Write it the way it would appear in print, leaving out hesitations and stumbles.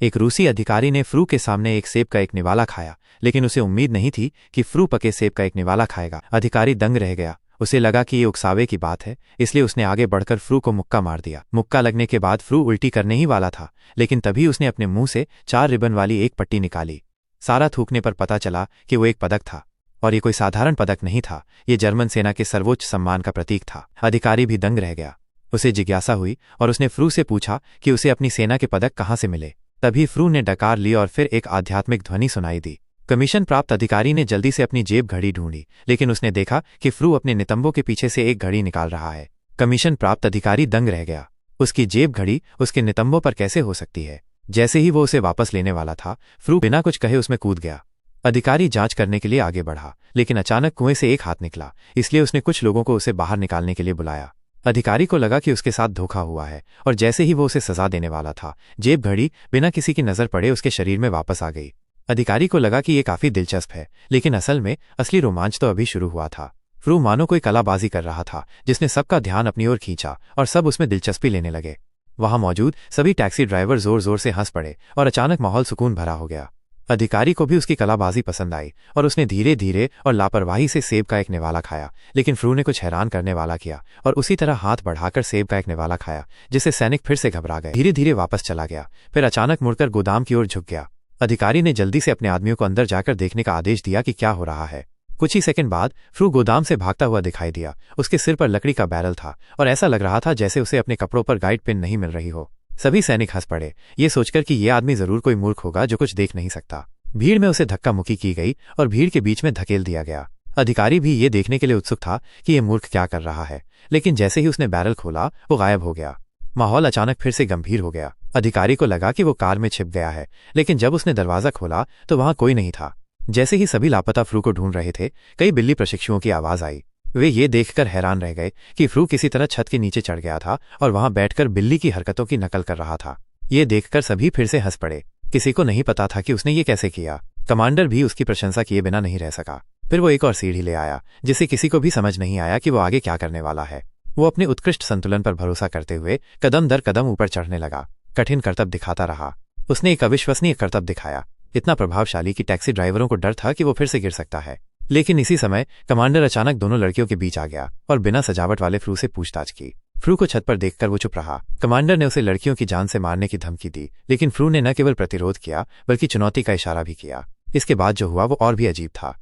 एक रूसी अधिकारी ने फ्रू के सामने एक सेब का एक निवाला खाया, लेकिन उसे उम्मीद नहीं थी कि फ्रू पके सेब का एक निवाला खाएगा। अधिकारी दंग रह गया। उसे लगा कि ये उकसावे की बात है, इसलिए उसने आगे बढ़कर फ्रू को मुक्का मार दिया। मुक्का लगने के बाद फ्रू उल्टी करने ही वाला था, लेकिन तभी उसने अपने मुंह से 4 रिबन वाली एक पट्टी निकाली। सारा थूकने पर पता चला कि वो एक पदक था, और ये कोई साधारण पदक नहीं था, ये जर्मन सेना के सर्वोच्च सम्मान का प्रतीक था। अधिकारी भी दंग रह गया। उसे जिज्ञासा हुई और उसने फ्रू से पूछा कि उसे अपनी सेना के पदक कहाँ से मिले। तभी फ्रू ने डकार ली और फिर एक आध्यात्मिक ध्वनि सुनाई दी। कमीशन प्राप्त अधिकारी ने जल्दी से अपनी जेब घड़ी ढूंढी, लेकिन उसने देखा कि फ्रू अपने नितंबों के पीछे से एक घड़ी निकाल रहा है। कमीशन प्राप्त अधिकारी दंग रह गया। उसकी जेब घड़ी उसके नितंबों पर कैसे हो सकती है? जैसे ही वो उसे वापस लेने वाला था, फ्रू बिना कुछ कहे उसमें कूद गया। अधिकारी जांच करने के लिए आगे बढ़ा, लेकिन अचानक कुएं से एक हाथ निकला, इसलिए उसने कुछ लोगों को उसे बाहर निकालने के लिए बुलाया। अधिकारी को लगा कि उसके साथ धोखा हुआ है, और जैसे ही वो उसे सजा देने वाला था, जेब घड़ी बिना किसी की नजर पड़े उसके शरीर में वापस आ गई। अधिकारी को लगा कि ये काफी दिलचस्प है, लेकिन असल में असली रोमांच तो अभी शुरू हुआ था। फ्रू मानो कोई कलाबाजी कर रहा था, जिसने सबका ध्यान अपनी ओर खींचा और सब उसमें दिलचस्पी लेने लगे। वहां मौजूद सभी टैक्सी ड्राइवर जोर जोर से हंस पड़े और अचानक माहौल सुकून भरा हो गया। अधिकारी को भी उसकी कलाबाजी पसंद आई और उसने धीरे धीरे और लापरवाही से सेब का एक निवाला खाया, लेकिन फ्रू ने कुछ हैरान करने वाला किया और उसी तरह हाथ बढ़ाकर सेब का एक निवाला खाया, जिससे सैनिक फिर से घबरा गए। धीरे धीरे वापस चला गया, फिर अचानक मुड़कर गोदाम की ओर झुक गया। अधिकारी ने जल्दी से अपने आदमियों को अंदर जाकर देखने का आदेश दिया कि क्या हो रहा है। कुछ ही सेकंड बाद फ्रू गोदाम से भागता हुआ दिखाई दिया। उसके सिर पर लकड़ी का बैरल था और ऐसा लग रहा था जैसे उसे अपने कपड़ों पर गाइड पिन नहीं मिल रही हो। सभी सैनिक हंस पड़े, ये सोचकर कि यह आदमी जरूर कोई मूर्ख होगा जो कुछ देख नहीं सकता। भीड़ में उसे धक्का मुक्की की गई और भीड़ के बीच में धकेल दिया गया। अधिकारी भी ये देखने के लिए उत्सुक था कि यह मूर्ख क्या कर रहा है, लेकिन जैसे ही उसने बैरल खोला वो गायब हो गया। माहौल अचानक फिर से गंभीर हो गया। अधिकारी को लगा कि वो कार में छिप गया है, लेकिन जब उसने दरवाजा खोला तो वहां कोई नहीं था। जैसे ही सभी लापता फ्रू को ढूंढ रहे थे, कई बिल्ली प्रशिक्षुओं की आवाज आई। वे ये देखकर हैरान रह गए कि फ्रू किसी तरह छत के नीचे चढ़ गया था और वहां बैठकर बिल्ली की हरकतों की नकल कर रहा था। ये देखकर सभी फिर से हंस पड़े। किसी को नहीं पता था कि उसने ये कैसे किया। कमांडर भी उसकी प्रशंसा किए बिना नहीं रह सका। फिर वो एक और सीढ़ी ले आया, जिससे किसी को भी समझ नहीं आया कि वो आगे क्या करने वाला है। वो अपने उत्कृष्ट संतुलन पर भरोसा करते हुए कदम दर कदम ऊपर चढ़ने लगा। कठिन करतब दिखाता रहा। उसने एक अविश्वसनीय करतब दिखाया, इतना प्रभावशाली कि टैक्सी ड्राइवरों को डर था कि वो फिर से गिर सकता है। लेकिन इसी समय कमांडर अचानक दोनों लड़कियों के बीच आ गया और बिना सजावट वाले फ्रू से पूछताछ की। फ्रू को छत पर देखकर वो चुप रहा। कमांडर ने उसे लड़कियों की जान से मारने की धमकी दी, लेकिन फ्रू ने न केवल प्रतिरोध किया बल्कि चुनौती का इशारा भी किया। इसके बाद जो हुआ वो और भी अजीब था।